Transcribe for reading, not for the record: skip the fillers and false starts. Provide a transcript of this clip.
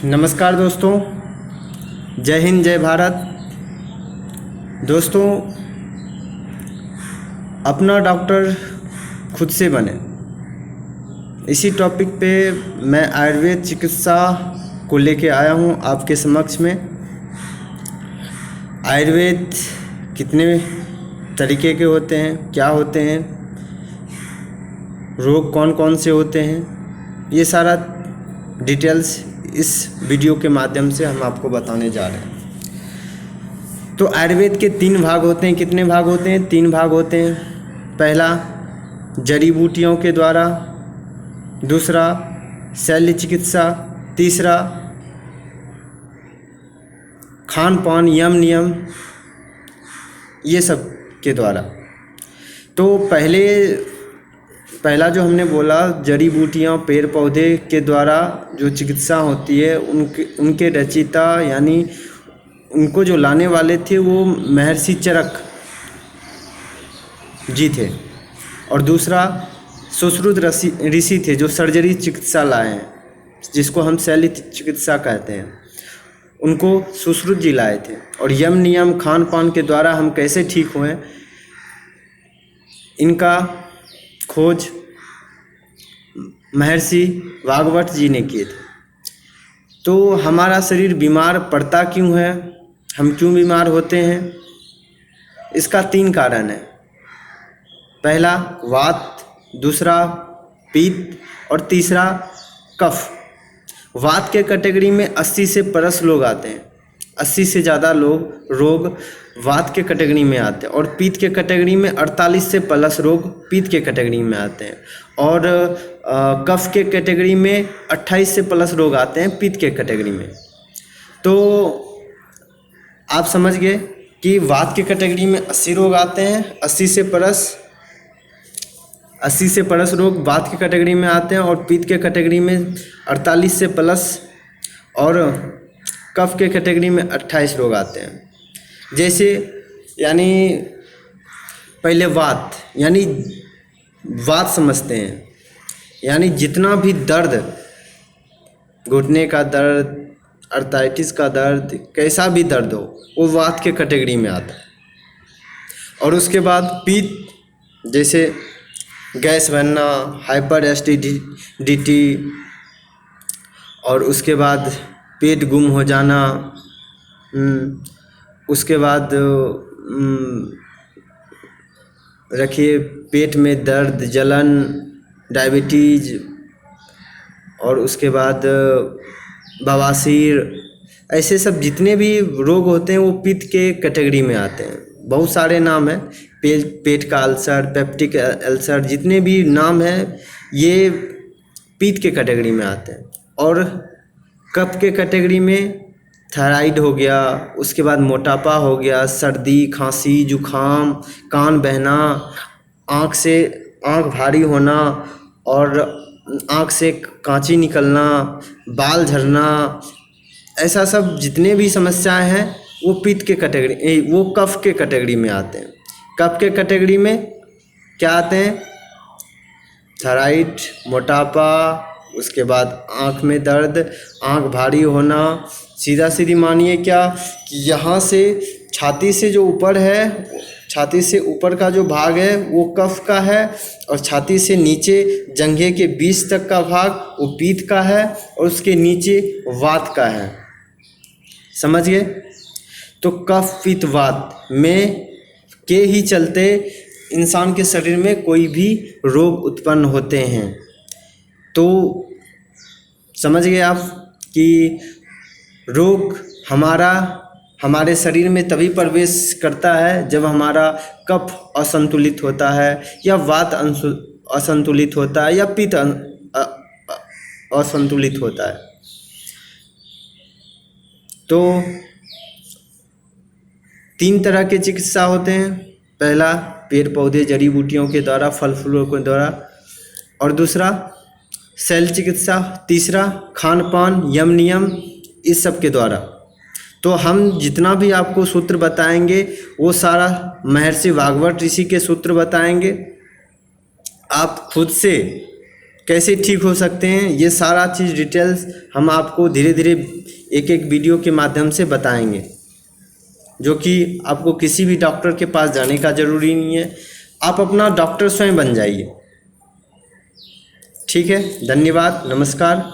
नमस्कार दोस्तों, जय हिंद जय भारत। दोस्तों, अपना डॉक्टर खुद से बने, इसी टॉपिक पे मैं आयुर्वेद चिकित्सा को लेके आया हूँ आपके समक्ष में। आयुर्वेद कितने तरीके के होते हैं, क्या होते हैं, रोग कौन कौन से होते हैं, ये सारा डिटेल्स इस वीडियो के माध्यम से हम आपको बताने जा रहे हैं। तो आयुर्वेद के 3 भाग होते हैं। कितने भाग होते हैं? 3 भाग होते हैं। पहला जड़ी बूटियों के द्वारा, दूसरा शल्य चिकित्सा, तीसरा खान पान यम नियम, ये सब के द्वारा। तो पहला जो हमने बोला, जड़ी बूटियाँ पेड़ पौधे के द्वारा जो चिकित्सा होती है, उनके रचयिता यानी उनको जो लाने वाले थे वो महर्षि चरक जी थे। और दूसरा सुश्रुत ऋषि थे जो सर्जरी चिकित्सा लाए हैं, जिसको हम शल्य चिकित्सा कहते हैं, उनको सुश्रुत जी लाए थे। और यम नियम खान पान के द्वारा हम कैसे ठीक हुए, इनका खोज महर्षि वाग्भट जी ने किए थे। तो हमारा शरीर बीमार पड़ता क्यों है, हम क्यों बीमार होते हैं, इसका 3 कारण है। पहला वात, दूसरा पित्त और तीसरा कफ। वात के कैटेगरी में 80 से प्लस लोग आते हैं, 80 से ज़्यादा रोग वात के कैटेगरी में आते हैं। और पित्त के कैटेगरी में 48 से प्लस रोग पित्त के कैटेगरी में आते हैं। और कफ के कैटेगरी में 28 से प्लस रोग आते हैं पित्त के कैटेगरी में। तो आप समझ गए कि वात के कैटेगरी में 80 रोग आते हैं, 80 से प्लस रोग वात के कैटेगरी में आते हैं। और पित्त के कैटेगरी में 48 से प्लस और कफ के कैटेगरी में 28 रोग आते हैं। जैसे यानी पहले वात यानी वात समझते हैं, यानी जितना भी दर्द, घुटने का दर्द, आर्थराइटिस का दर्द, कैसा भी दर्द हो, वो वात के कैटेगरी में आता है। और उसके बाद पित्त, जैसे गैस बनना, हाइपर एसिडिटी, और उसके बाद पेट गुम हो जाना, उसके बाद रखिए पेट में दर्द, जलन, डायबिटीज, और उसके बाद बवासीर, ऐसे सब जितने भी रोग होते हैं वो पित्त के कैटेगरी में आते हैं। बहुत सारे नाम हैं, पेट का अल्सर, पेप्टिक अल्सर, जितने भी नाम हैं ये पित्त के कैटेगरी में आते हैं। और कफ के कैटेगरी में थायराइड हो गया, उसके बाद मोटापा हो गया, सर्दी खांसी जुखाम, कान बहना, आँख भारी होना, और आँख से कांची निकलना, बाल झड़ना, ऐसा सब जितने भी समस्याएं हैं वो पित्त के कैटेगरी, वो कफ के कैटेगरी में आते हैं। कफ के कैटेगरी में क्या आते हैं? थायराइड, मोटापा, उसके बाद आँख में दर्द, आँख भारी होना। सीधा सीधी मानिए क्या कि यहाँ से छाती से जो ऊपर है, छाती से ऊपर का जो भाग है वो कफ का है, और छाती से नीचे जंघे के बीच तक का भाग वो पित्त का है, और उसके नीचे वात का है। समझ गए? तो कफ पित्त वात में के ही चलते इंसान के शरीर में कोई भी रोग उत्पन्न होते हैं। तो समझ गए आप कि रोग हमारे शरीर में तभी प्रवेश करता है जब हमारा कफ असंतुलित होता है, या वात असंतुलित होता है, या पित्त असंतुलित होता है। तो 3 तरह के चिकित्सा होते हैं। पहला पेड़ पौधे जड़ी बूटियों के द्वारा, फल फूलों के द्वारा, और दूसरा शल्य चिकित्सा, तीसरा खान पान यम नियम, इस सब के द्वारा। तो हम जितना भी आपको सूत्र बताएंगे वो सारा महर्षि वाग्भट ऋषि के सूत्र बताएंगे। आप खुद से कैसे ठीक हो सकते हैं, ये सारा चीज़ डिटेल्स हम आपको धीरे धीरे एक एक वीडियो के माध्यम से बताएंगे, जो कि आपको किसी भी डॉक्टर के पास जाने का ज़रूरी नहीं है, आप अपना डॉक्टर स्वयं बन जाइए। ठीक है, धन्यवाद, नमस्कार।